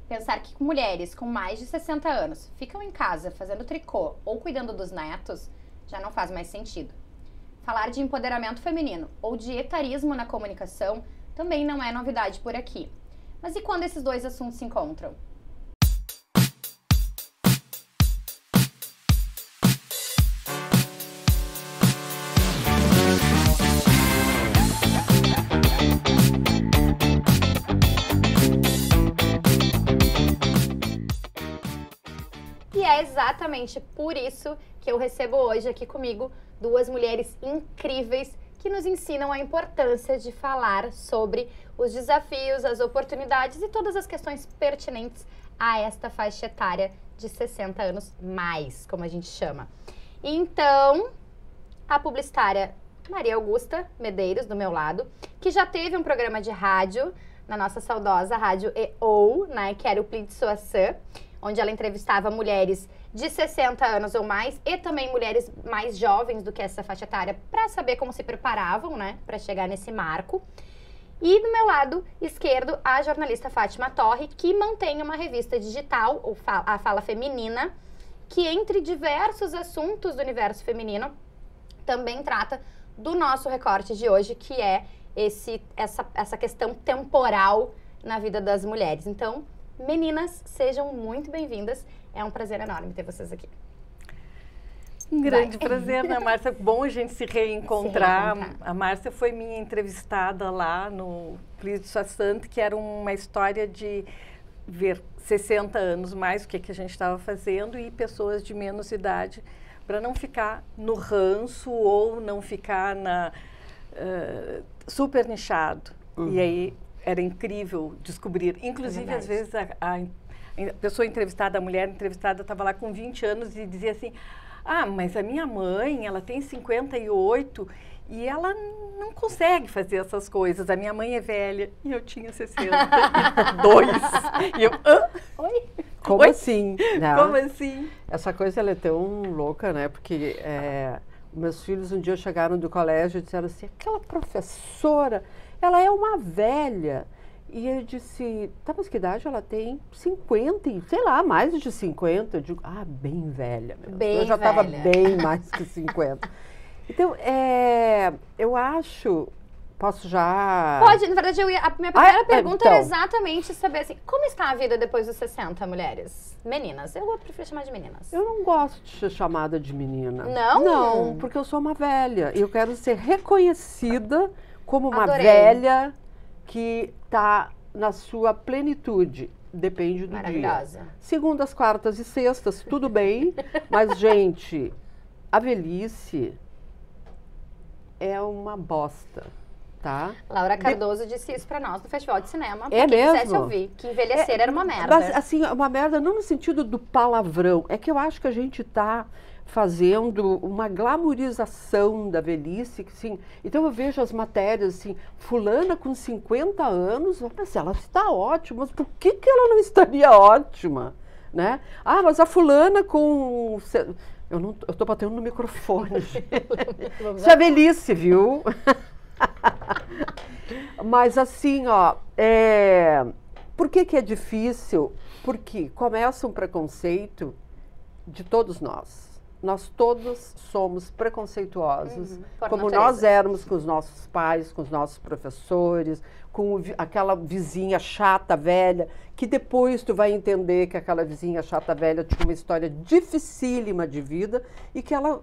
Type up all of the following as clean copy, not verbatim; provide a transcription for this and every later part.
Pensar que mulheres com mais de 60 anos ficam em casa fazendo tricô ou cuidando dos netos já não faz mais sentido. Falar de empoderamento feminino ou de etarismo na comunicação também não é novidade por aqui. Mas e quando esses dois assuntos se encontram? E é exatamente por isso que eu recebo hoje aqui comigo duas mulheres incríveis que nos ensinam a importância de falar sobre os desafios, as oportunidades e todas as questões pertinentes a esta faixa etária de 60 anos mais, como a gente chama. Então, a publicitária Maria Augusta Medeiros, do meu lado, que já teve um programa de rádio na nossa saudosa Rádio EO, né, que era o Pli de Soaçã, onde ela entrevistava mulheres de 60 anos ou mais e também mulheres mais jovens do que essa faixa etária para saber como se preparavam, né, para chegar nesse marco. E do meu lado esquerdo, a jornalista Fátima Torre, que mantém uma revista digital, a Fala Feminina, que entre diversos assuntos do universo feminino, também trata do nosso recorte de hoje, que é essa questão temporal na vida das mulheres. Então, meninas, sejam muito bem-vindas. É um prazer enorme ter vocês aqui. Um grande prazer, né, Márcia? Bom a gente se reencontrar. A Márcia foi minha entrevistada lá no Pli de Soaçã, que era uma história de ver 60 anos mais o que a gente estava fazendo e pessoas de menos idade, para não ficar no ranço ou não ficar super nichado. E aí era incrível descobrir. Inclusive, às vezes, a pessoa entrevistada, a mulher entrevistada, estava lá com 20 anos e dizia assim, ah, mas a minha mãe, ela tem 58 e ela não consegue fazer essas coisas. A minha mãe é velha e eu tinha 62. E eu, Oi? Como Oi? assim? Né? Como assim? Essa coisa ela é tão louca, né? Porque meus filhos um dia chegaram do colégio e disseram assim, aquela professora, ela é uma velha. E eu disse, tá, mas que idade ela tem? 50, sei lá, mais de 50. Eu digo, bem velha mesmo. Bem eu já estava velha. bem mais que 50. Então, eu acho, posso já... Pode, na verdade, a minha primeira pergunta então. era exatamente saber assim, como está a vida depois dos 60, mulheres? Meninas, eu prefiro chamar de meninas. Eu não gosto de ser chamada de menina. Não? Não, porque eu sou uma velha. E eu quero ser reconhecida como uma Adorei. velha que está na sua plenitude. Depende do Maravilhosa. dia. Segundas, quartas e sextas, tudo bem. Mas, gente, a velhice é uma bosta, tá? Laura Cardoso disse isso pra nós no Festival de Cinema. É pra quem quisesse mesmo? ouvir, que envelhecer era uma merda. Mas, assim, uma merda não no sentido do palavrão. É que eu acho que a gente está fazendo uma glamorização da velhice. Assim, então eu vejo as matérias assim, fulana com 50 anos, mas ela está ótima, mas por que ela não estaria ótima? Né? Ah, mas a fulana com... Eu estou batendo no microfone. Isso é velhice, viu? Mas assim, ó, por que é difícil? Porque começa um preconceito de todos nós. Nós todos somos preconceituosos, por como natureza. nós éramos com os nossos pais, com os nossos professores, com aquela vizinha chata, velha, que depois tu vai entender que aquela vizinha chata, velha tinha uma história dificílima de vida e que ela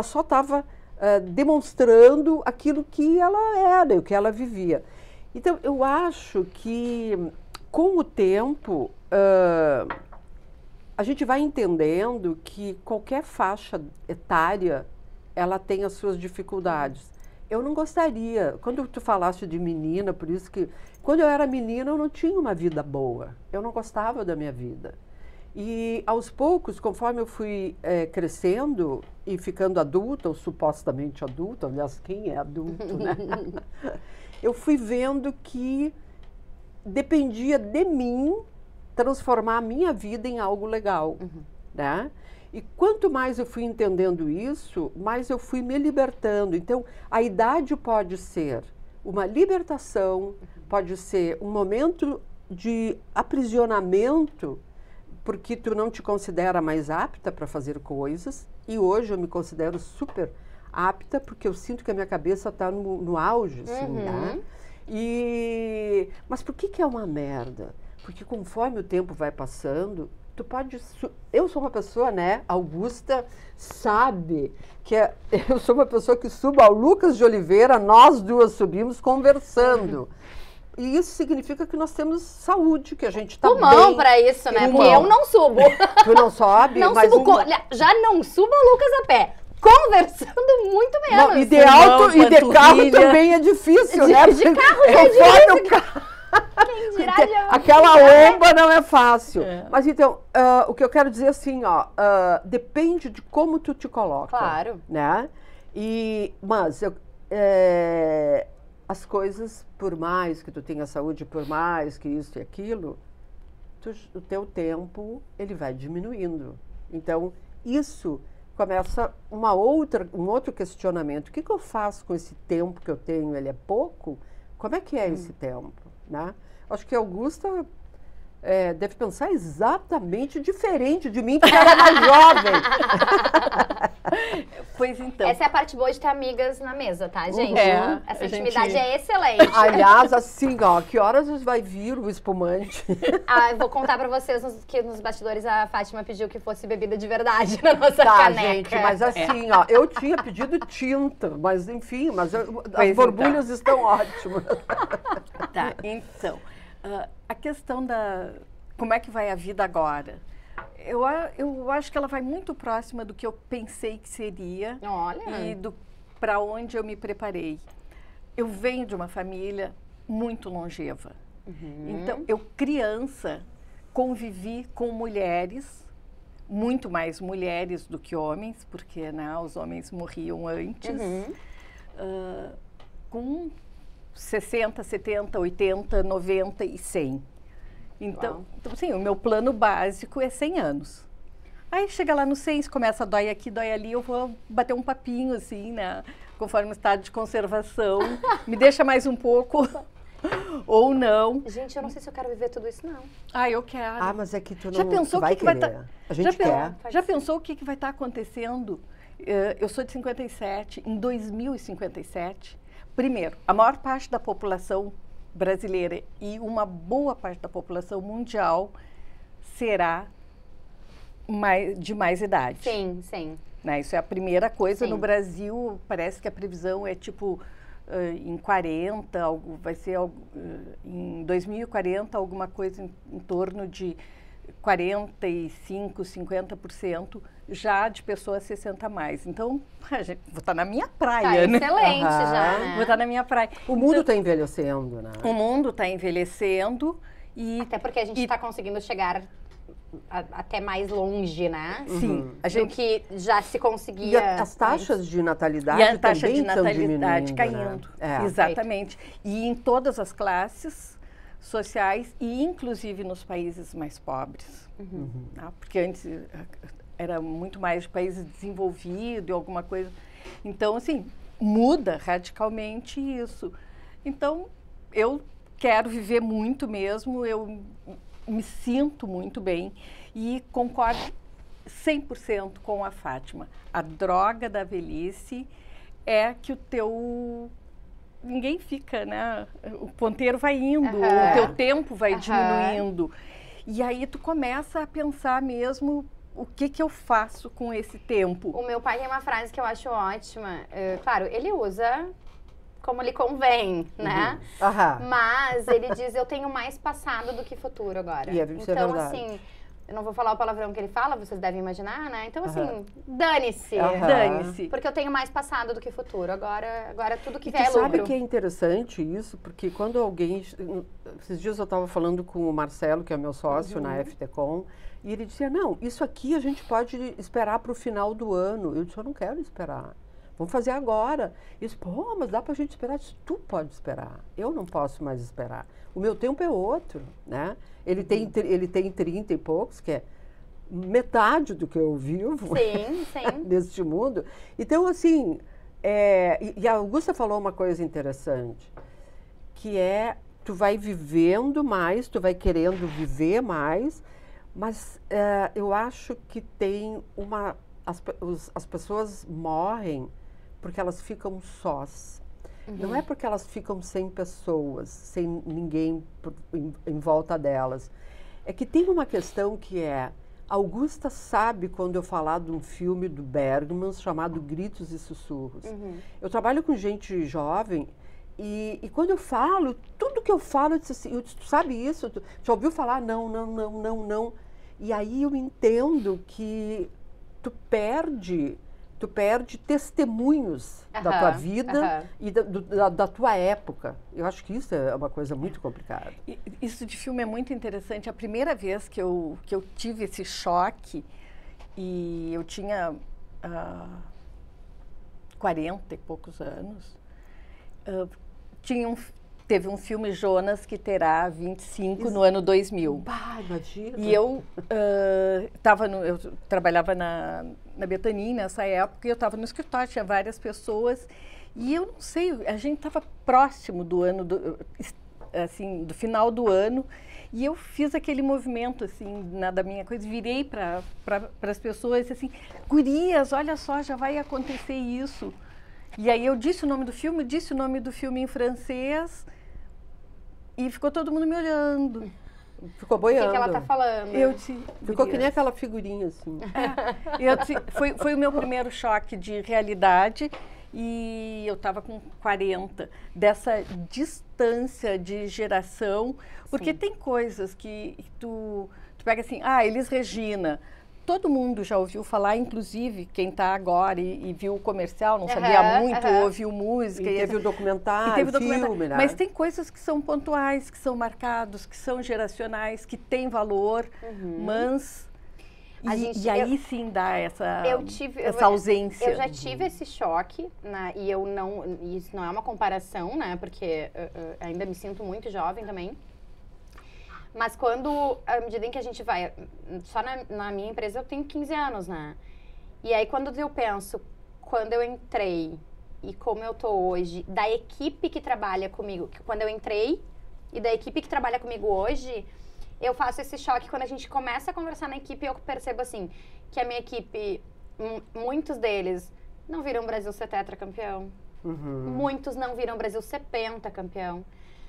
só estava demonstrando aquilo que ela era, o que ela vivia. Então, eu acho que, com o tempo, a gente vai entendendo que qualquer faixa etária, ela tem as suas dificuldades. Eu não gostaria, quando tu falaste de menina, por isso que, quando eu era menina, eu não tinha uma vida boa. Eu não gostava da minha vida. E, aos poucos, conforme eu fui crescendo e ficando adulta, ou supostamente adulta, aliás, quem é adulto, né? Eu fui vendo que dependia de mim transformar a minha vida em algo legal, né? E quanto mais eu fui entendendo isso, mais eu fui me libertando. Então, a idade pode ser uma libertação, pode ser um momento de aprisionamento, porque tu não te considera mais apta para fazer coisas, e hoje eu me considero super apta, porque eu sinto que a minha cabeça está no auge, assim, né? Mas por que é uma merda? Porque conforme o tempo vai passando, tu pode... Eu sou uma pessoa, né, Augusta sabe que eu sou uma pessoa que subo ao Lucas de Oliveira, nós duas subimos conversando. E isso significa que nós temos saúde, que a gente está bem. Pulmão para isso, né? Porque eu não subo. Tu não sobe? Não mas subo, já não subo o Lucas a pé. Conversando muito menos. Não, e de alto e de carro também é difícil, né? De carro já é difícil. Quem dirá de aquela omba não é fácil. Mas então, o que eu quero dizer assim, ó, depende de como tu te coloca. Claro. Né? Mas as coisas, por mais que tu tenha saúde, por mais que isso e aquilo, o teu tempo, ele vai diminuindo. Então, isso começa um outro questionamento. O que eu faço com esse tempo que eu tenho? Ele é pouco? Como é que é esse tempo? Né? Acho que a Augusta deve pensar exatamente diferente de mim, porque ela é mais jovem. Pois então. Essa é a parte boa de ter amigas na mesa, tá, gente? Essa intimidade é excelente. Aliás, assim, ó, que horas vai vir o espumante? Eu vou contar pra vocês que nos bastidores a Fátima pediu que fosse bebida de verdade na nossa caneca. Gente, mas assim, ó, eu tinha pedido tinta, mas enfim, as borbulhas estão ótimas. Tá, então, a questão como é que vai a vida agora? Eu acho que ela vai muito próxima do que eu pensei que seria. Olha. E para onde eu me preparei. Eu venho de uma família muito longeva. Então, eu criança convivi com mulheres, muito mais mulheres do que homens, porque né, os homens morriam antes, com 60, 70, 80, 90 e 100. Então, sim, o meu plano básico é 100 anos. Aí chega lá no 100, começa a dói aqui, dói ali, eu vou bater um papinho assim, né? Conforme o estado de conservação. Me deixa mais um pouco ou não. Gente, eu não sei se eu quero viver tudo isso, não. Eu quero. Mas é que tu não já pensou vai que vai A gente quer. Já pensou o que vai estar acontecendo? Eu sou de 57, em 2057. Primeiro, a maior parte da população brasileira e uma boa parte da população mundial será de mais idade. Sim, sim. Né? Isso é a primeira coisa. Sim. No Brasil, parece que a previsão é tipo em 40, vai ser em 2040 alguma coisa em torno de 45, 50% já de pessoas 60 a mais. Então, vou estar na minha praia, né? Excelente já, né? Vou estar na minha praia. O mundo está envelhecendo, né? O mundo está envelhecendo e... Até porque a gente está conseguindo chegar até mais longe, né? Sim. Do que já se conseguia... E as taxas de natalidade e a taxa também de natalidade estão caindo. Né? Exatamente. E em todas as classes sociais e inclusive nos países mais pobres. Tá? Porque antes era muito mais de países desenvolvidos, alguma coisa. Então, assim, muda radicalmente isso. Então, eu quero viver muito mesmo, eu me sinto muito bem e concordo 100% com a Fátima. A droga da velhice é que ninguém fica, né? O ponteiro vai indo, o teu tempo vai diminuindo. E aí tu começa a pensar mesmo o que eu faço com esse tempo. O meu pai tem uma frase que eu acho ótima. Claro, ele usa como lhe convém, né? Mas ele diz, eu tenho mais passado do que futuro agora. E isso então, é verdade. assim, eu não vou falar o palavrão que ele fala, vocês devem imaginar, né? Então, assim, dane-se. Dane-se. Porque eu tenho mais passado do que futuro. Agora tudo que vier é lucro. lucro. Sabe que é interessante isso? Porque quando alguém... Esses dias eu estava falando com o Marcelo, que é meu sócio na FTCom, e ele dizia, não, isso aqui a gente pode esperar para o final do ano. Eu disse, eu não quero esperar. Vamos fazer agora. E disse, mas dá para a gente esperar? Disse, tu pode esperar. Eu não posso mais esperar. O meu tempo é outro, né? Ele tem 30 e poucos, que é metade do que eu vivo neste mundo. Então, assim, e a Augusta falou uma coisa interessante, que é tu vai vivendo mais, tu vai querendo viver mais, mas eu acho que tem as pessoas morrem porque elas ficam sós. Não é porque elas ficam sem pessoas, sem ninguém em volta delas. É que tem uma questão que Augusta sabe quando eu falar de um filme do Bergman chamado Gritos e Sussurros. Eu trabalho com gente jovem e quando eu falo, tudo que eu falo, eu disse assim, tu sabe isso? Tu já ouviu falar? Não, não, não, não, não. E aí eu entendo que tu perde testemunhos da tua vida e da tua época. Eu acho que isso é uma coisa muito complicada. Isso de filme é muito interessante. A primeira vez que eu tive esse choque, e eu tinha 40 e poucos anos, teve um filme Jonas que terá 25 no ano 2000. Bah, imagina. E eu trabalhava na Betânia nessa época, e eu estava no escritório, tinha várias pessoas, e eu não sei, a gente estava próximo do ano, do final do ano, e eu fiz aquele movimento, assim, da minha coisa, virei para as pessoas, assim, gurias, olha só, já vai acontecer isso. E aí eu disse o nome do filme em francês, e ficou todo mundo me olhando. Ficou boiando. O que ela tá falando? Ficou que nem aquela figurinha, assim. Foi o meu primeiro choque de realidade, e eu estava com 40, dessa distância de geração, porque tem coisas que tu pega assim, Elis Regina. Todo mundo já ouviu falar, inclusive quem está agora e viu o comercial, não sabia muito, ouviu música. E teve o documentário, filme, né? Mas tem coisas que são pontuais, que são marcados, que são geracionais, que têm valor, mas... E aí sim dá essa ausência. Eu já tive esse choque, né, e isso não é uma comparação, né, porque ainda me sinto muito jovem também. Mas à medida em que a gente vai, só na minha empresa eu tenho 15 anos, né? E aí quando eu penso, quando eu entrei e como eu tô hoje, da equipe que trabalha comigo, quando eu entrei, e da equipe que trabalha comigo hoje, eu faço esse choque quando a gente começa a conversar na equipe, eu percebo assim, que a minha equipe, muitos deles não viram o Brasil ser tetracampeão. Muitos não viram o Brasil ser pentacampeão.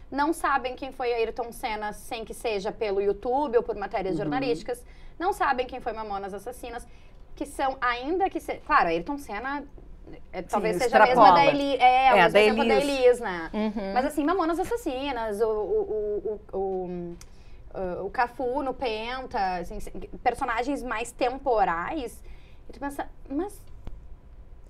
Não sabem quem foi Ayrton Senna sem que seja pelo YouTube ou por matérias jornalísticas. Não sabem quem foi Mamonas Assassinas, que são, ainda que... Claro, Ayrton Senna talvez seja a mesma da Elis, da Elis, né? Mas assim, Mamonas Assassinas, o Cafu no Penta, assim, personagens mais temporais. E tu pensa, mas...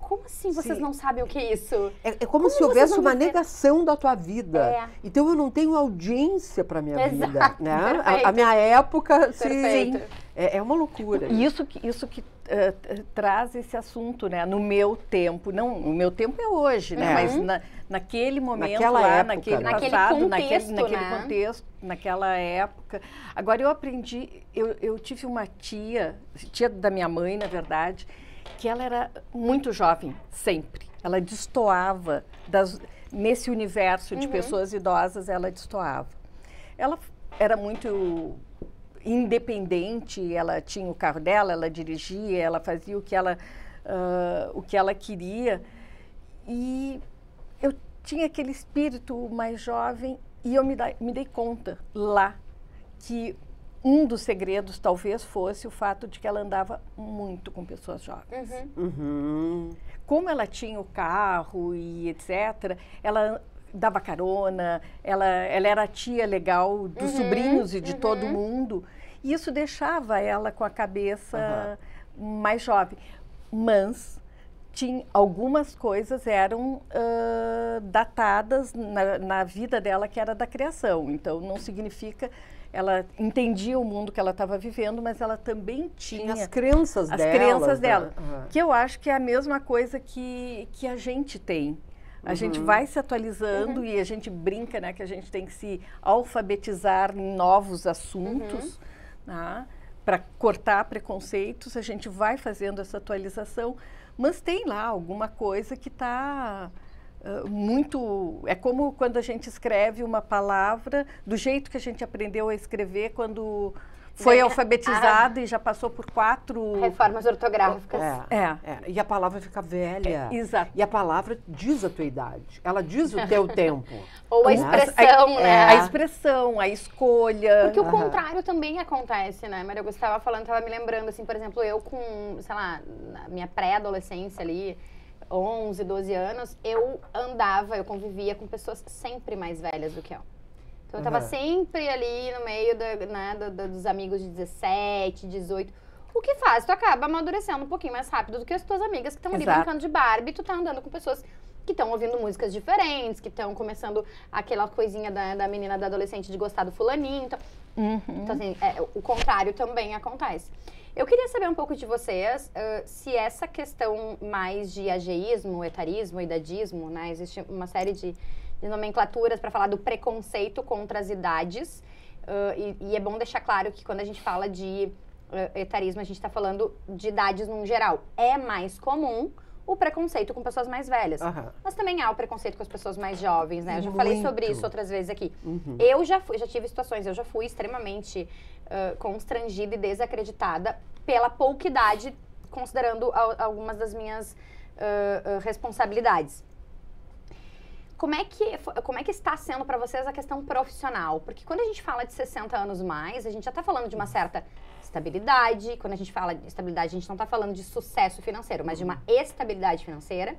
Como assim vocês não sabem o que é isso? É como se houvesse uma negação da tua vida. Então eu não tenho audiência para minha vida. Né? A minha época, sim, é uma loucura. Isso que traz esse assunto, né? No meu tempo, não, o meu tempo é hoje, né? Mas naquele momento, naquela lá, época, naquele passado, naquele contexto, naquela época. Agora eu aprendi, eu tive uma tia da minha mãe, na verdade, que ela era muito jovem, sempre. Ela destoava, nesse universo de pessoas idosas, ela destoava. Ela era muito independente, ela tinha o carro dela, ela dirigia, ela fazia o que ela queria. E eu tinha aquele espírito mais jovem, e eu me dei conta lá que um dos segredos talvez fosse o fato de que ela andava muito com pessoas jovens. Como ela tinha o carro e etc., ela dava carona, ela era a tia legal dos sobrinhos e de todo mundo, e isso deixava ela com a cabeça mais jovem. Mas algumas coisas eram datadas na vida dela, que era da criação, então não significa... Ela entendia o mundo que ela estava vivendo, mas ela também tinha as crenças dela, que eu acho que é a mesma coisa que a gente tem. A gente vai se atualizando e a gente brinca, né, que a gente tem que se alfabetizar em novos assuntos, né, para cortar preconceitos. A gente vai fazendo essa atualização, mas tem lá alguma coisa que está muito... É como quando a gente escreve uma palavra, do jeito que a gente aprendeu a escrever quando foi alfabetizado e já passou por 4... reformas ortográficas. E a palavra fica velha. Exato. E a palavra diz a tua idade. Ela diz o teu tempo. Ou a expressão, né? A expressão, a escolha. Porque o contrário também acontece, né? Maria Augusta estava falando, estava me lembrando, assim, por exemplo, eu com, sei lá, na minha pré-adolescência ali, 11, 12 anos, eu convivia com pessoas sempre mais velhas do que eu. Então, eu estava sempre ali no meio dos amigos de 17, 18. O que faz? Tu acaba amadurecendo um pouquinho mais rápido do que as tuas amigas que estão ali brincando de Barbie. Tu tá andando com pessoas que estão ouvindo músicas diferentes, que estão começando aquela coisinha da menina, da adolescente de gostar do fulaninho. Então, então assim, o contrário também acontece. Eu queria saber um pouco de vocês, se essa questão mais de ageísmo, etarismo, idadismo, né? Existe uma série de nomenclaturas para falar do preconceito contra as idades. E é bom deixar claro que quando a gente fala de etarismo, a gente está falando de idades num geral. É mais comum o preconceito com pessoas mais velhas. Mas também há o preconceito com as pessoas mais jovens, né? Eu já falei sobre isso outras vezes aqui. Eu já tive situações, eu já fui extremamente constrangida e desacreditada pela pouca idade, considerando algumas das minhas responsabilidades. Como é que está sendo para vocês a questão profissional? Porque quando a gente fala de 60 anos mais, a gente já está falando de uma certa estabilidade. Quando a gente fala de estabilidade, a gente não está falando de sucesso financeiro, mas de uma estabilidade financeira,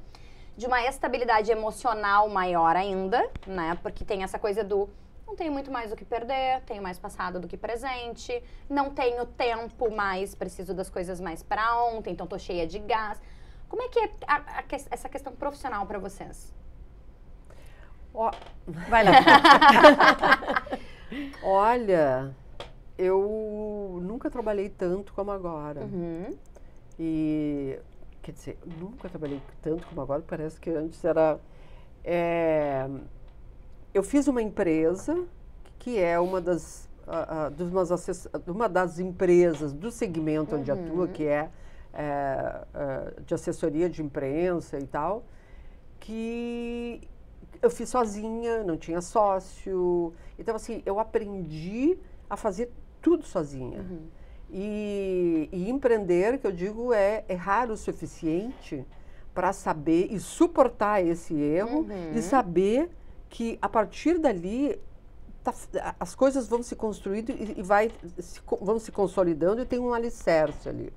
de uma estabilidade emocional maior ainda, né? Porque tem essa coisa do não tenho muito mais o que perder, tenho mais passado do que presente, não tenho tempo mais, preciso das coisas mais para ontem, então tô cheia de gás. Como é que é essa questão profissional para vocês? Vai lá. Olha, eu nunca trabalhei tanto como agora. E, quer dizer, nunca trabalhei tanto como agora, parece que antes era... eu fiz uma empresa que é uma das empresas do segmento onde atua, que é de assessoria de imprensa e tal, que eu fiz sozinha, não tinha sócio. Então, assim, eu aprendi a fazer tudo sozinha. E empreender, que eu digo, é errar o suficiente para saber e suportar esse erro e saber que a partir dali as coisas vão se construindo e vão se consolidando e tem um alicerce ali.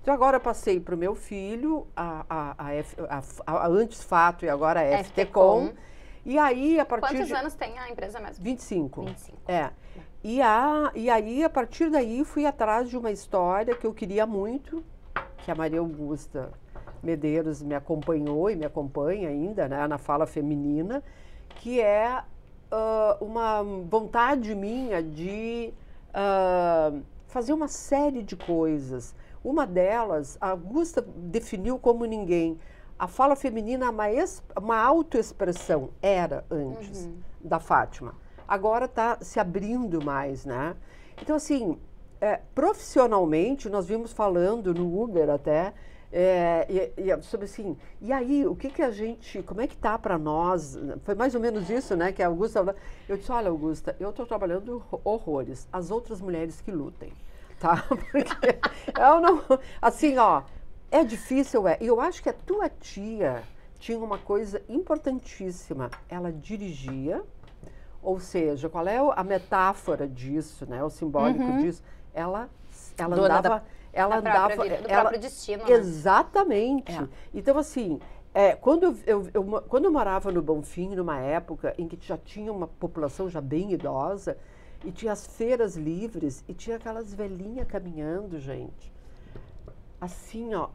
Então agora eu passei para o meu filho, a Antes Fato e agora a FTCom. E aí, a partir Quantos anos tem a empresa mesmo? 25. E aí, a partir daí, fui atrás de uma história que eu queria muito, que a Maria Augusta Medeiros me acompanhou e me acompanha ainda, né, na Fala Feminina, que é uma vontade minha de fazer uma série de coisas. Uma delas, a Augusta definiu como ninguém. A fala feminina é uma autoexpressão, era antes da Fátima. Agora está se abrindo mais, né? Então, assim, profissionalmente, nós vimos falando no Uber até, sobre assim, e aí, o que a gente, como é que tá para nós? Foi mais ou menos isso, né, que a Augusta, eu disse, olha, Augusta, eu estou trabalhando horrores, as outras mulheres que lutem, tá? Porque eu não, assim, ó, é difícil, e eu acho que a tua tia tinha uma coisa importantíssima, ela dirigia, ou seja, qual é a metáfora disso, né, o simbólico disso? Ela andava... Ela andava... Do próprio destino, né? Exatamente. Então, assim, quando eu morava no Bonfim, numa época em que já tinha uma população já bem idosa, e tinha as feiras livres, e tinha aquelas velhinhas caminhando, gente. Assim, ó,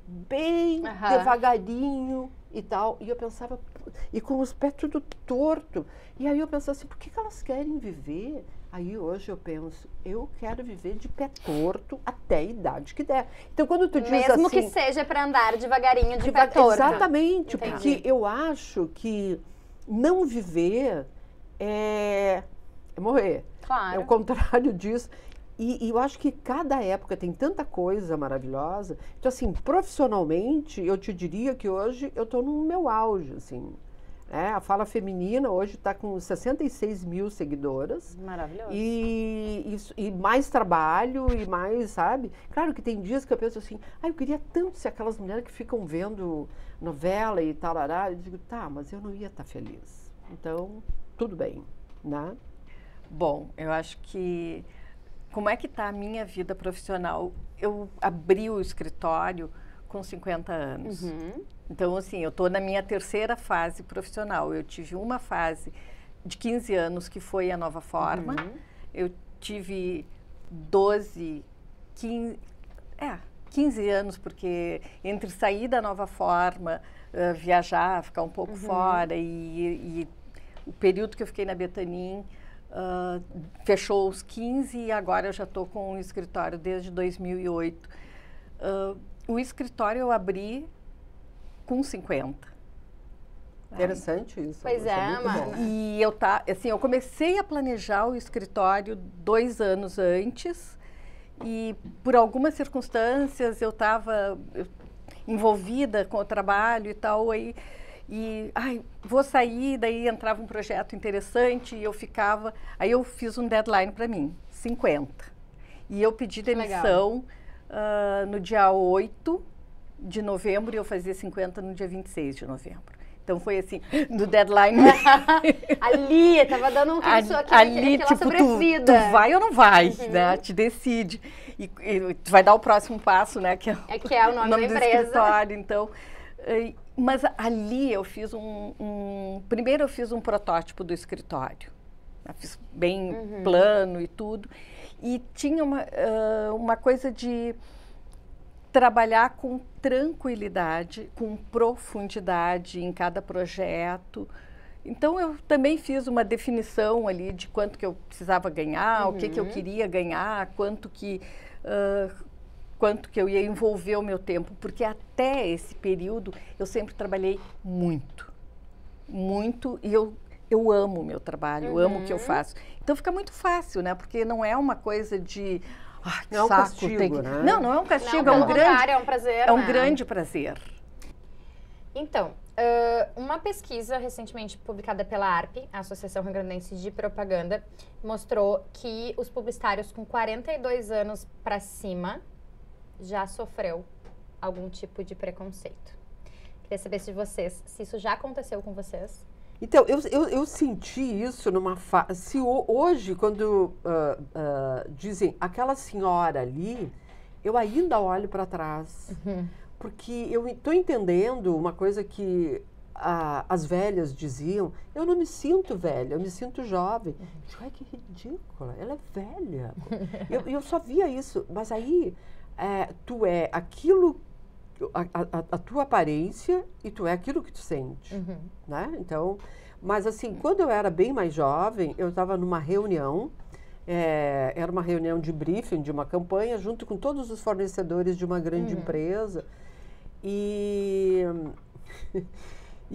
bem devagarinho e tal. E eu pensava, e com os pés tudo torto. E aí eu pensava assim, por que elas querem viver? Aí hoje eu penso, eu quero viver de pé torto até a idade que der. Então quando tu diz mesmo assim... que seja para andar devagarinho de pé torto. Exatamente, Entendi. Porque eu acho que não viver é morrer. Claro. É o contrário disso. E eu acho que cada época tem tanta coisa maravilhosa. Então, assim, profissionalmente, eu te diria que hoje eu estou no meu auge, assim. A Fala Feminina hoje está com 66 mil seguidoras. Maravilhoso. E mais trabalho e mais, sabe? Claro que tem dias que eu penso assim, eu queria tanto ser aquelas mulheres que ficam vendo novela e tal, eu digo, tá, mas eu não ia estar feliz. Então, tudo bem, né? Bom, eu acho que... Como é que está a minha vida profissional? Eu abri o escritório com 50 anos. Então, assim, eu estou na minha terceira fase profissional. Eu tive uma fase de 15 anos, que foi a Nova Forma. Eu tive 15 anos, porque entre sair da Nova Forma, viajar, ficar um pouco fora, e o período que eu fiquei na Betanin, fechou os 15 e agora eu já estou com o escritório desde 2008. O escritório eu abri com 50. Interessante isso. Pois mano. E eu comecei a planejar o escritório 2 anos antes e por algumas circunstâncias eu estava envolvida com o trabalho e tal, vou sair, daí entrava um projeto interessante e eu ficava, aí eu fiz um deadline para mim, 50. E eu pedi demissão no dia 8 de novembro e eu fazia 50 no dia 26 de novembro. Então foi assim, do deadline. Ali, estava dando aquela sobrevida. Tu vai ou não vai, né? Te decide. E tu vai dar o próximo passo, né? Que é o nome da empresa. Do escritório, então. Mas ali eu fiz primeiro eu fiz um protótipo do escritório. Eu fiz bem plano e tudo. E tinha uma coisa de trabalhar com tranquilidade, com profundidade em cada projeto. Então, eu também fiz uma definição ali de quanto que eu precisava ganhar, o que eu queria ganhar, quanto que eu ia envolver o meu tempo, porque até esse período eu sempre trabalhei muito, muito, e eu amo o meu trabalho, eu amo o que eu faço. Então, fica muito fácil, né? Porque não é uma coisa de... não é um castigo, né? Não é um castigo, é um prazer. É um grande prazer. Então, uma pesquisa recentemente publicada pela ARP, a Associação Rio Grandense de Propaganda, mostrou que os publicitários com 42 anos para cima já sofreu algum tipo de preconceito. Queria saber se isso já aconteceu com vocês. Então, eu senti isso numa fase. Hoje, quando dizem aquela senhora ali, eu ainda olho para trás. Porque eu estou entendendo uma coisa que as velhas diziam: eu não me sinto velha, eu me sinto jovem. Ai, que ridícula, ela é velha. eu só via isso. Mas aí, tu é aquilo. A tua aparência e tu é aquilo que tu sente, né? Então, mas assim, quando eu era bem mais jovem, eu estava numa reunião, era uma reunião de briefing de uma campanha, junto com todos os fornecedores de uma grande empresa, e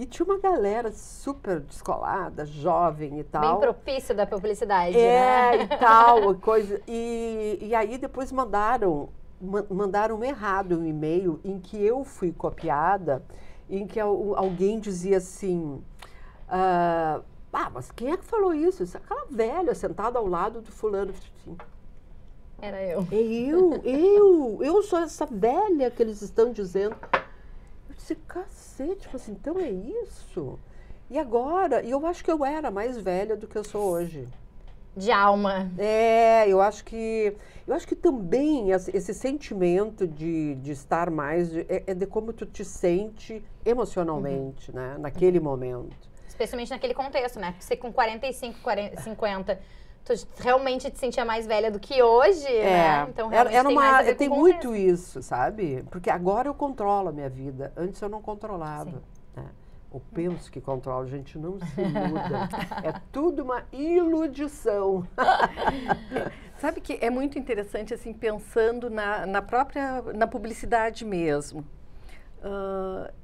tinha uma galera super descolada, jovem e tal. Bem propícia da publicidade, né? E tal, coisa. E aí depois mandaram errado um e-mail em que eu fui copiada, em que alguém dizia assim, mas quem é que falou isso? Isso é aquela velha sentada ao lado do fulano. Assim, era eu. Eu sou essa velha que eles estão dizendo. Eu disse, cacete, tipo assim, então é isso? E agora? E eu acho que eu era mais velha do que eu sou hoje. De alma. Eu acho que também esse sentimento de estar mais, é de como tu te sente emocionalmente, né? Naquele momento. Especialmente naquele contexto, né? Você com 45, 50, tu realmente te sentia mais velha do que hoje, né? Então, realmente tem muito isso, sabe? Porque agora eu controlo a minha vida. Antes eu não controlava. Né? Eu penso que controla, a gente não se iluda. É tudo uma iludição. Sabe que é muito interessante, assim, pensando na publicidade mesmo.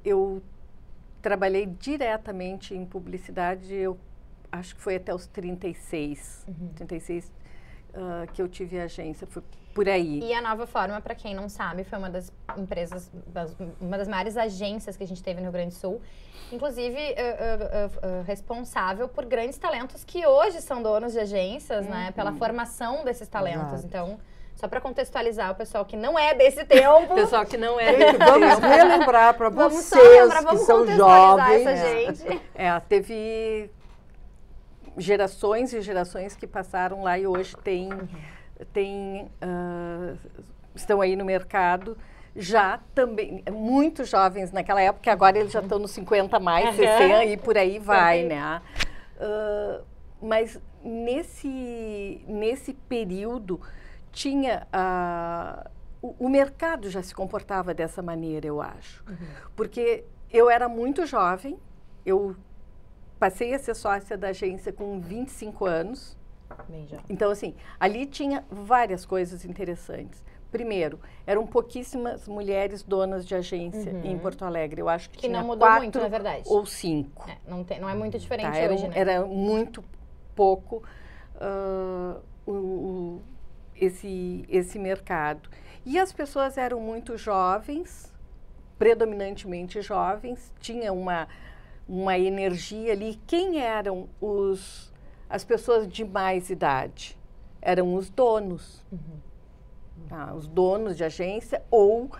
Eu trabalhei diretamente em publicidade, eu acho que foi até os 36. 36. que eu tive agência, foi por aí. E a Nova Forma, para quem não sabe, foi uma das empresas, uma das maiores agências que a gente teve no Rio Grande do Sul, inclusive responsável por grandes talentos que hoje são donos de agências, né? Pela formação desses talentos. Exato. Então, só para contextualizar o pessoal que não é desse tempo. Pessoal que não é Vamos relembrar para Vamos vocês só lembrar, que vamos são contextualizar jovens. essa gente. Teve gerações e gerações que passaram lá e hoje estão aí no mercado, já também, muito jovens naquela época, agora eles já estão nos 50 mais, 60 e por aí vai, né? Mas nesse período tinha o mercado já se comportava dessa maneira, eu acho. Porque eu era muito jovem, eu passei a ser sócia da agência com 25 anos. Bem já. Então, assim, ali tinha várias coisas interessantes. Primeiro, eram pouquíssimas mulheres donas de agência em Porto Alegre. Eu acho que tinha não mudou 4 muito, na verdade. ou 5. Não é muito diferente Tá? hoje, né? Era muito pouco esse mercado. E as pessoas eram muito jovens, predominantemente jovens, tinha uma energia ali. Quem eram as pessoas de mais idade? Eram os donos. Tá? Os donos de agência ou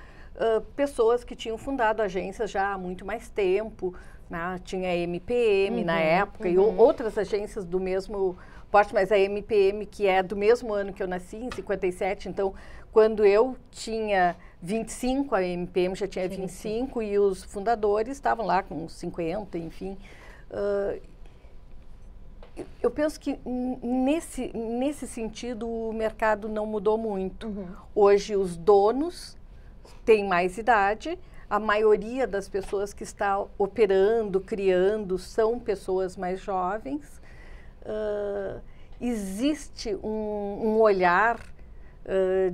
pessoas que tinham fundado agências já há muito mais tempo. Né? Tinha a MPM na época e outras agências do mesmo porte, mas a MPM, que é do mesmo ano que eu nasci, em 57, então, quando eu tinha 25, a MPM já tinha 25 e os fundadores estavam lá com 50, enfim. Eu penso que nesse sentido o mercado não mudou muito. Hoje os donos têm mais idade, a maioria das pessoas que está operando, criando, são pessoas mais jovens. Existe um olhar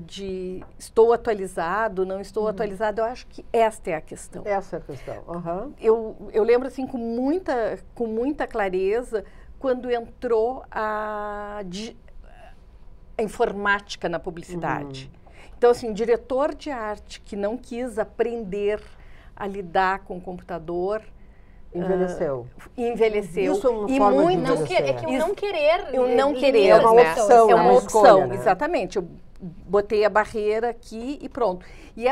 de estou atualizado, não estou atualizado. Eu acho que esta é a questão. Essa é a questão. Eu lembro assim com muita clareza quando entrou a informática na publicidade. Então, assim, diretor de arte que não quis aprender a lidar com o computador... Envelheceu. Envelheceu. Isso é uma e forma muito, de envelhecer. É que o não querer... O não querer, é uma opção. É uma opção, escolha, né? exatamente. Eu botei a barreira aqui e pronto. E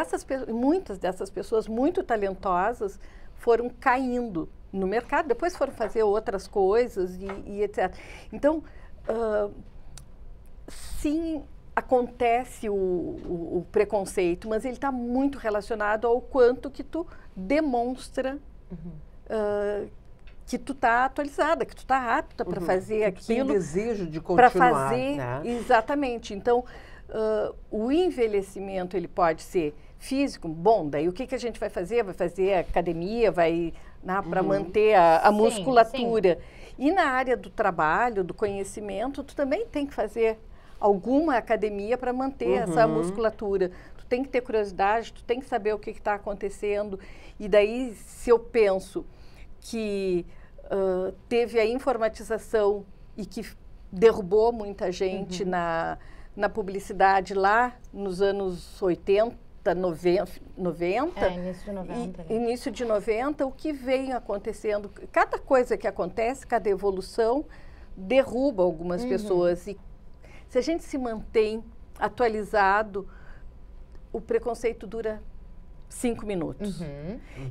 muitas dessas pessoas muito talentosas foram caindo no mercado, depois foram fazer outras coisas e etc. Então, sim, acontece o preconceito, mas ele está muito relacionado ao quanto que tu demonstra que tu está atualizada, que tu está apta para fazer aquilo. Tem desejo de continuar. Para fazer, né? Exatamente. Então, o envelhecimento, ele pode ser físico. Bom, daí o que a gente vai fazer? Vai fazer academia, vai para manter a musculatura. Sim. E na área do trabalho, do conhecimento, tu também tem que fazer alguma academia para manter essa musculatura. Tu tem que ter curiosidade, tu tem que saber o que está acontecendo. E daí, se eu penso que teve a informatização e que derrubou muita gente na publicidade lá nos anos 80, 90. Início de 90. Início de 90, o que vem acontecendo, cada coisa que acontece, cada evolução, derruba algumas pessoas. E se a gente se mantém atualizado, o preconceito dura 5 minutos.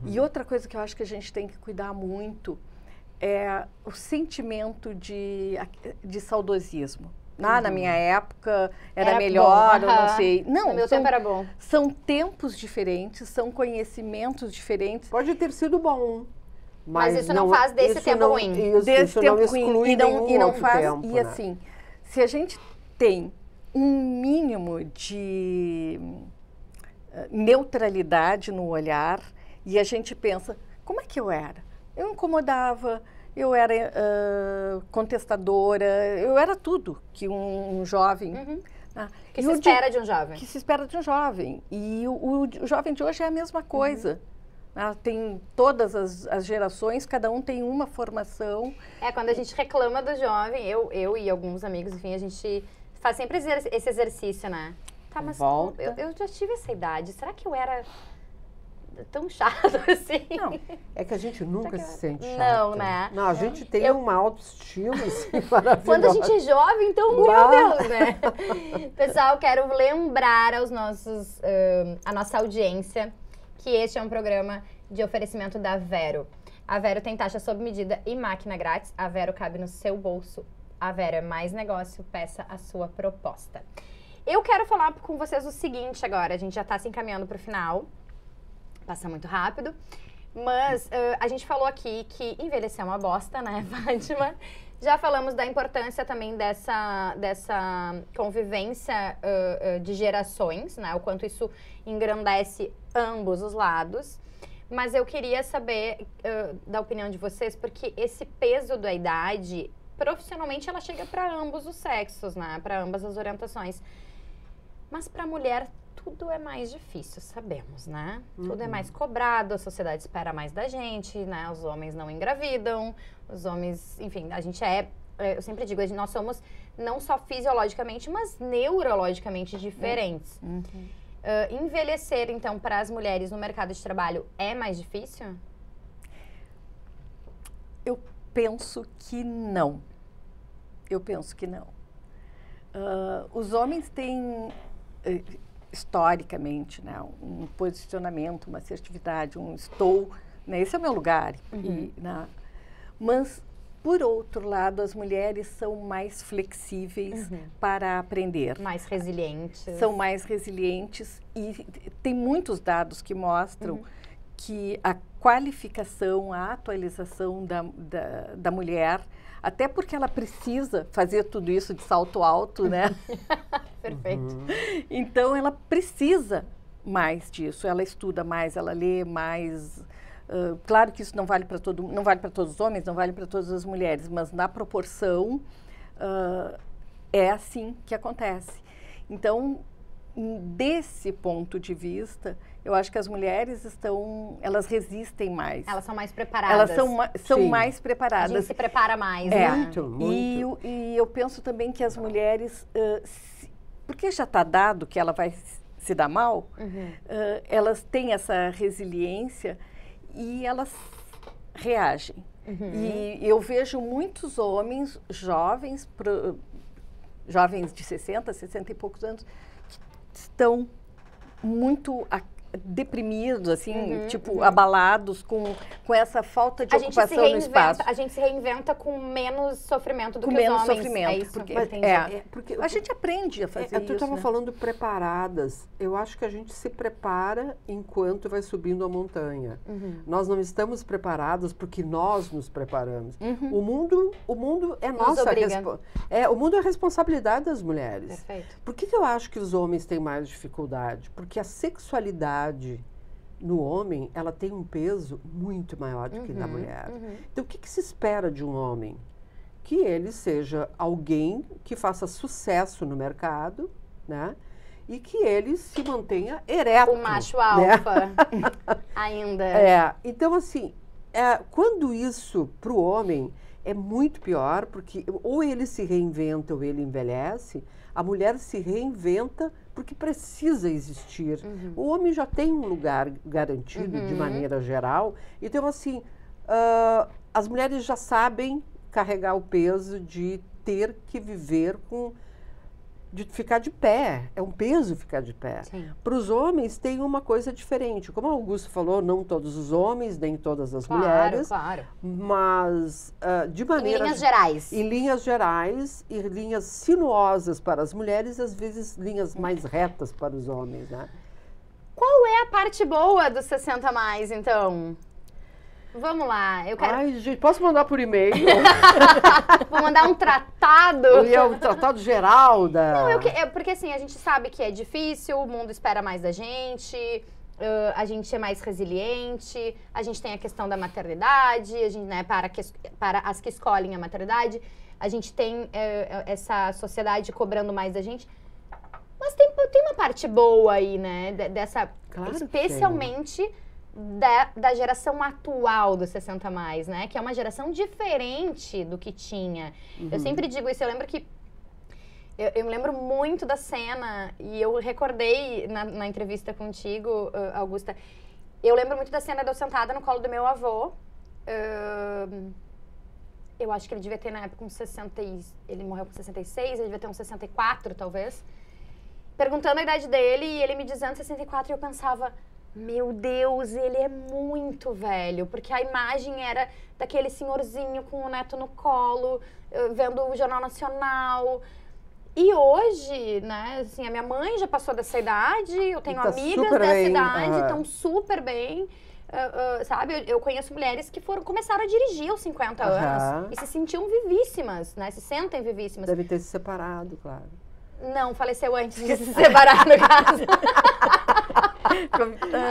E outra coisa que eu acho que a gente tem que cuidar muito é o sentimento de saudosismo. Na minha época era melhor, eu não sei. Não, no meu tempo era bom. São tempos diferentes, são conhecimentos diferentes. Pode ter sido bom. Mas isso não faz desse tempo ruim. Isso não exclui nenhum outro tempo. E assim, se a gente tem um mínimo de neutralidade no olhar e a gente pensa, como é que eu era? Eu incomodava, eu era contestadora, eu era tudo que um jovem... Que se espera de um jovem. Que se espera de um jovem. E o jovem de hoje é a mesma coisa. Tem todas as gerações, cada um tem uma formação. Quando a gente reclama do jovem, eu e alguns amigos, enfim, a gente faz sempre esse exercício, né? Tá, mas Volta. eu já tive essa idade. Será que eu era tão chato assim? Não, é que a gente nunca se sente chata. Não, né? Não, a gente tem uma autoestima assim, maravilhosa. Quando a gente é jovem, então, meu Bah. Deus, né? Pessoal, quero lembrar aos nossos, a nossa audiência que este é um programa de oferecimento da Vero. A Vero tem taxa sob medida e máquina grátis. A Vero cabe no seu bolso. A Vero é mais negócio, peça a sua proposta. Eu quero falar com vocês o seguinte agora, a gente já tá se encaminhando pro final. Passa muito rápido. Mas a gente falou aqui que envelhecer é uma bosta, né, Fátima? Já falamos da importância também dessa convivência de gerações, né? O quanto isso engrandece ambos os lados. Mas eu queria saber da opinião de vocês, porque esse peso da idade, profissionalmente, ela chega para ambos os sexos, né? Para ambas as orientações. Mas para a mulher, tudo é mais difícil, sabemos, né? Tudo é mais cobrado, a sociedade espera mais da gente, né? Os homens não engravidam, os homens, enfim, a gente eu sempre digo, nós somos não só fisiologicamente, mas neurologicamente diferentes. Envelhecer, então, para as mulheres no mercado de trabalho é mais difícil? Eu penso que não. Eu penso que não. Os homens têm, historicamente, né, um posicionamento, uma assertividade, estou, né, esse é o meu lugar. Mas, por outro lado, as mulheres são mais flexíveis para aprender. Mais resilientes. São mais resilientes e tem muitos dados que mostram que a qualificação, a atualização da mulher, até porque ela precisa fazer tudo isso de salto alto, né? Perfeito. Então, ela precisa mais disso. Ela estuda mais, ela lê mais. Claro que isso não vale para todos os homens, não vale para todas as mulheres, mas na proporção é assim que acontece. Então, desse ponto de vista, eu acho que as mulheres elas resistem mais. Elas são mais preparadas. Elas são mais preparadas. A gente se prepara mais, né? Muito. E eu penso também que as mulheres, porque já está dado que ela vai se dar mal, elas têm essa resiliência e elas reagem. E eu vejo muitos homens jovens, jovens de 60 e poucos anos, que estão muito deprimidos, assim, abalados com essa falta de ocupação no espaço. A gente se reinventa com menos sofrimento do com que menos os homens. Sofrimento, é isso, porque a gente aprende a fazer isso. Tu estava né? falando preparadas. Eu acho que a gente se prepara enquanto vai subindo a montanha. Nós não estamos preparados porque nós nos preparamos. O mundo é nossa o mundo é responsabilidade das mulheres. Perfeito. Por que eu acho que os homens têm mais dificuldade? Porque a sexualidade no homem, ela tem um peso muito maior do que na mulher. Então, o que se espera de um homem? Que ele seja alguém que faça sucesso no mercado, né? E que ele se mantenha ereto. O macho alfa, ainda. Então, assim, quando isso para o homem é muito pior, porque ou ele se reinventa ou ele envelhece, a mulher se reinventa porque precisa existir. O homem já tem um lugar garantido de maneira geral. Então, assim, as mulheres já sabem carregar o peso de ter que viver de ficar de pé. É um peso ficar de pé. Para os homens tem uma coisa diferente. Como o Augusto falou, não todos os homens, nem todas as mulheres. Claro. Mas, de maneira... Em linhas gerais. Em linhas gerais e linhas sinuosas para as mulheres, às vezes linhas mais retas para os homens, né? Qual é a parte boa dos 60 mais, então? Vamos lá, eu quero... Ai, gente, posso mandar por e-mail? Vou mandar um tratado. Um tratado geral da... Não, porque assim, a gente sabe que é difícil, o mundo espera mais da gente, a gente é mais resiliente, a gente tem a questão da maternidade, a gente, né, para as que escolhem a maternidade, a gente tem essa sociedade cobrando mais da gente. Mas tem uma parte boa aí, né, Claro, especialmente... Da geração atual dos 60 mais, né? Que é uma geração diferente do que tinha. Eu sempre digo isso, eu lembro que Eu me lembro muito da cena, e eu recordei na entrevista contigo, Augusta, eu lembro muito da cena de eu sentada no colo do meu avô. Eu acho que ele devia ter na época uns 60, ele morreu com 66, ele devia ter uns 64 talvez. Perguntando a idade dele e ele me dizendo 64 e eu pensava, meu Deus, ele é muito velho. Porque a imagem era daquele senhorzinho com o neto no colo, vendo o Jornal Nacional. E hoje, né, assim, a minha mãe já passou dessa idade, eu tenho amigas dessa idade, estão super bem. Sabe, eu conheço mulheres que começaram a dirigir aos 50 anos e se sentiam vivíssimas, né? Se sentem vivíssimas. Deve ter se separado, claro. Não, faleceu antes de se separar, no caso.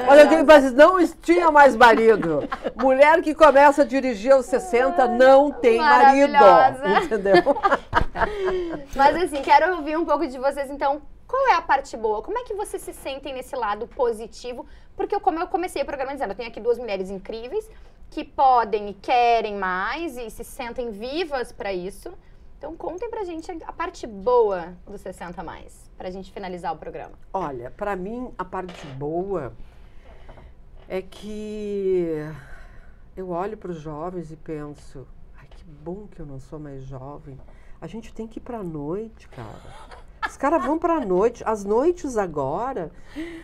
Olha, mas não tinha mais marido. Mulher que começa a dirigir aos 60 não tem marido. Entendeu? Mas assim, quero ouvir um pouco de vocês, então. Qual é a parte boa? Como é que vocês se sentem nesse lado positivo? Porque como eu comecei o programa dizendo, eu tenho aqui duas mulheres incríveis que podem e querem mais e se sentem vivas para isso. Então contem pra gente a parte boa do 60 mais, pra gente finalizar o programa. Olha, pra mim a parte boa é que eu olho para os jovens e penso, ai, que bom que eu não sou mais jovem. A gente tem que ir pra noite, cara. Os caras vão pra noite. As noites agora,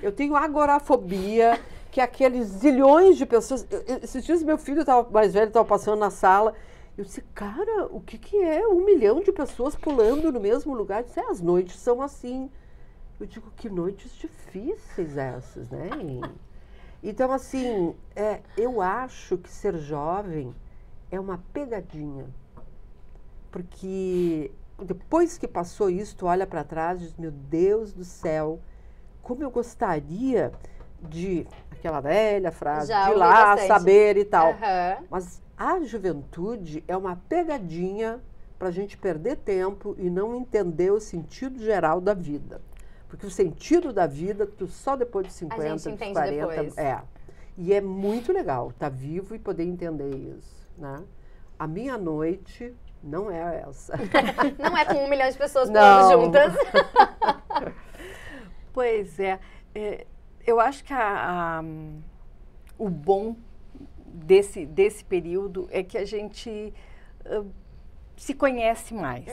eu tenho agorafobia, que é aqueles zilhões de pessoas. Esses dias meu filho mais velho estava passando na sala. Eu disse, cara, o que é 1 milhão de pessoas pulando no mesmo lugar? Eu disse, as noites são assim. Eu digo, que noites difíceis essas, né? Então, assim, eu acho que ser jovem é uma pegadinha. Porque depois que passou isso, tu olha para trás e diz, meu Deus do céu, como eu gostaria de, aquela velha frase, de ir lá, saber e tal. Mas a juventude é uma pegadinha para a gente perder tempo e não entender o sentido geral da vida. Porque o sentido da vida, tu só depois de 50, de 40... Depois. E é muito legal estar vivo e poder entender isso, né? A minha noite não é essa. Não é com 1 milhão de pessoas pulando juntas. Pois é. Eu acho que o bom desse período é que a gente se conhece mais.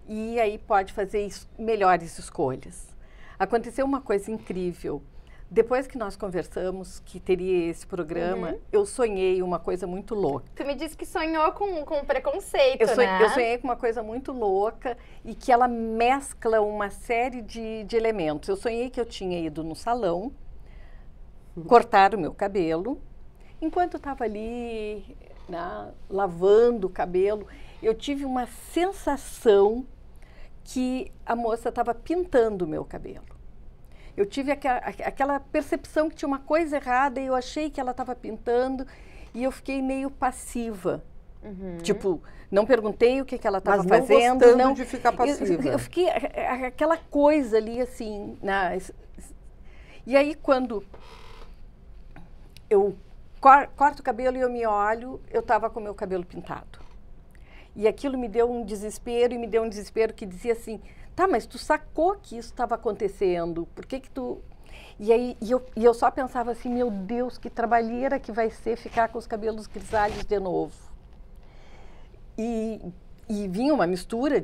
E aí pode fazer melhores escolhas. Aconteceu uma coisa incrível. Depois que nós conversamos que teria esse programa, eu sonhei uma coisa muito louca. Tu me disse que sonhou com preconceito, né? Eu sonhei com uma coisa muito louca e que ela mescla uma série de elementos. Eu sonhei que eu tinha ido no salão, cortar o meu cabelo. Enquanto eu estava ali, né, lavando o cabelo, eu tive uma sensação que a moça estava pintando o meu cabelo. Eu tive aquela percepção que tinha uma coisa errada e eu achei que ela estava pintando e eu fiquei meio passiva. Tipo, não perguntei o que ela estava fazendo. Mas não gostando de ficar passiva. Eu fiquei aquela coisa ali assim. E aí quando eu corto o cabelo e eu me olho, eu estava com o meu cabelo pintado. E aquilo me deu um desespero e me deu um desespero que dizia assim, tá, mas tu sacou que isso estava acontecendo, por que tu... E aí eu só pensava assim, meu Deus, que trabalheira que vai ser ficar com os cabelos grisalhos de novo. E vinha uma mistura,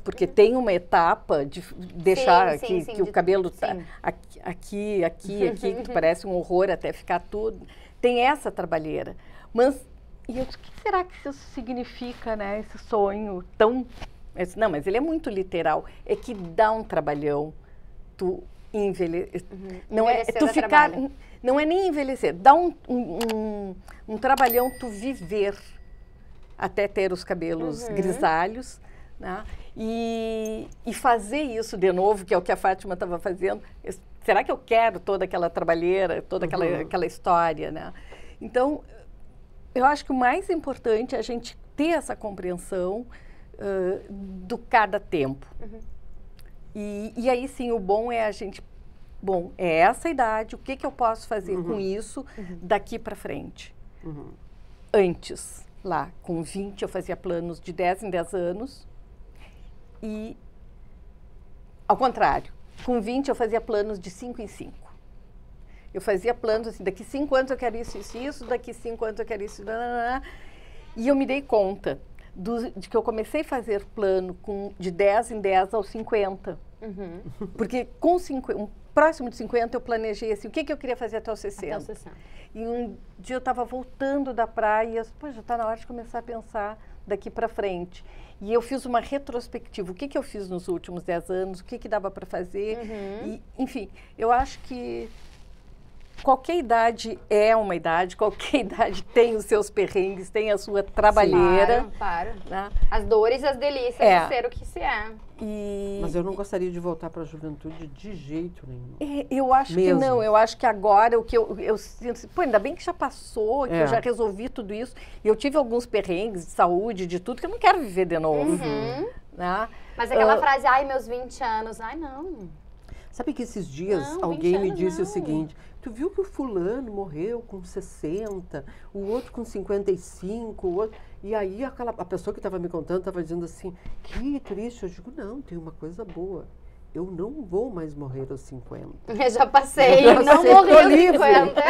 porque tem uma etapa de deixar que o cabelo tá aqui, que tu parece um horror até ficar tudo. Tem essa trabalheira. Mas, e eu disse, o que será que isso significa, né, esse sonho tão... Não, mas ele é muito literal. É que dá um trabalhão, tu envelhecer. Não é tu ficar, não é nem envelhecer. Dá um trabalhão tu viver até ter os cabelos grisalhos, né? E fazer isso de novo, que é o que a Fátima estava fazendo. Será que eu quero toda aquela trabalheira, toda aquela história, né? Então, eu acho que o mais importante é a gente ter essa compreensão do cada tempo. E aí sim, o bom é a gente... Bom, é essa idade, o que eu posso fazer com isso daqui para frente? Antes, lá, com 20, eu fazia planos de 10 em 10 anos. E Ao contrário, com 20 eu fazia planos de 5 em 5. Eu fazia planos assim, daqui 5 anos eu quero isso, isso, isso, daqui 5 anos eu quero isso, e eu me dei conta de que eu comecei a fazer plano de 10 em 10 aos 50. Porque com próximo de 50 eu planejei assim, o que eu queria fazer até os 60. Até os 60. E um dia eu estava voltando da praia e eu disse, pô, já está na hora de começar a pensar daqui para frente. E eu fiz uma retrospectiva, o que eu fiz nos últimos 10 anos, o que dava para fazer. E, enfim, eu acho que qualquer idade é uma idade, qualquer idade tem os seus perrengues, tem a sua trabalheira. Claro. Né? As dores e as delícias de ser o que se é. Mas eu não gostaria de voltar para a juventude de jeito nenhum. Eu acho que não, eu acho que agora o que eu sinto, pô, ainda bem que já passou, que eu já resolvi tudo isso. E eu tive alguns perrengues de saúde, de tudo, que eu não quero viver de novo. Né? Mas aquela frase, ai, meus 20 anos, ai, não. Sabe que esses dias alguém me disse o seguinte, tu viu que o fulano morreu com 60, o outro com 55, o outro... E aí a pessoa que estava me contando estava dizendo assim, que triste. Eu digo, não, tem uma coisa boa. Eu não vou mais morrer aos 50. Eu já passei, não morri aos 50.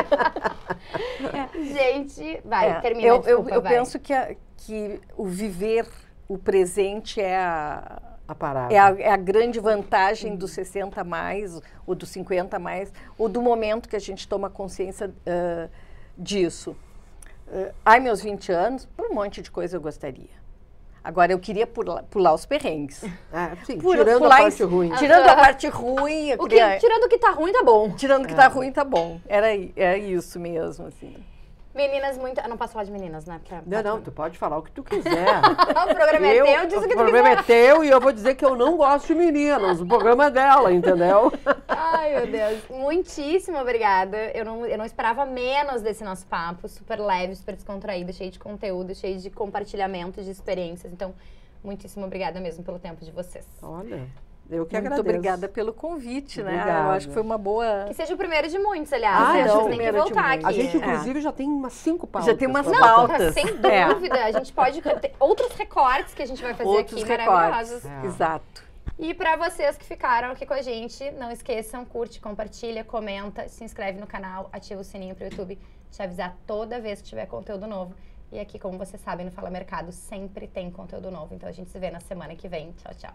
Gente, termina, eu penso que o viver o presente é a grande vantagem dos 60 a mais, ou dos 50 a mais, ou do momento que a gente toma consciência disso. Ai, meus 20 anos, por um monte de coisa eu gostaria. Agora, eu queria pular os perrengues. Sim, tirando a parte ruim. Tirando a parte ruim. Tirando o que tá ruim, tá bom. Tirando o que tá ruim, tá bom. Era isso mesmo, assim. Meninas, não posso falar de meninas, né? Não, tu pode falar o que tu quiser. O programa é teu, diz o que tu quiser. O programa é teu e eu vou dizer que eu não gosto de meninas. O programa é dela, entendeu? Ai, meu Deus. Muitíssimo obrigada. Eu não esperava menos desse nosso papo. Super leve, super descontraído, cheio de conteúdo, cheio de compartilhamento de experiências. Então, muitíssimo obrigada mesmo pelo tempo de vocês. Olha... Eu que agradeço. Muito obrigada pelo convite, né? Eu acho que foi uma boa... Que seja o primeiro de muitos, aliás. Não, tem que voltar aqui. A gente, inclusive, já tem umas 5 pautas. Já tem umas pautas. Sem dúvida. A gente pode ter outros recortes que a gente vai fazer aqui, maravilhosos. Exato. E para vocês que ficaram aqui com a gente, não esqueçam, curte, compartilha, comenta, se inscreve no canal, ativa o sininho pro YouTube te avisar toda vez que tiver conteúdo novo. E aqui, como vocês sabem, no Fala Mercado sempre tem conteúdo novo. Então a gente se vê na semana que vem. Tchau, tchau.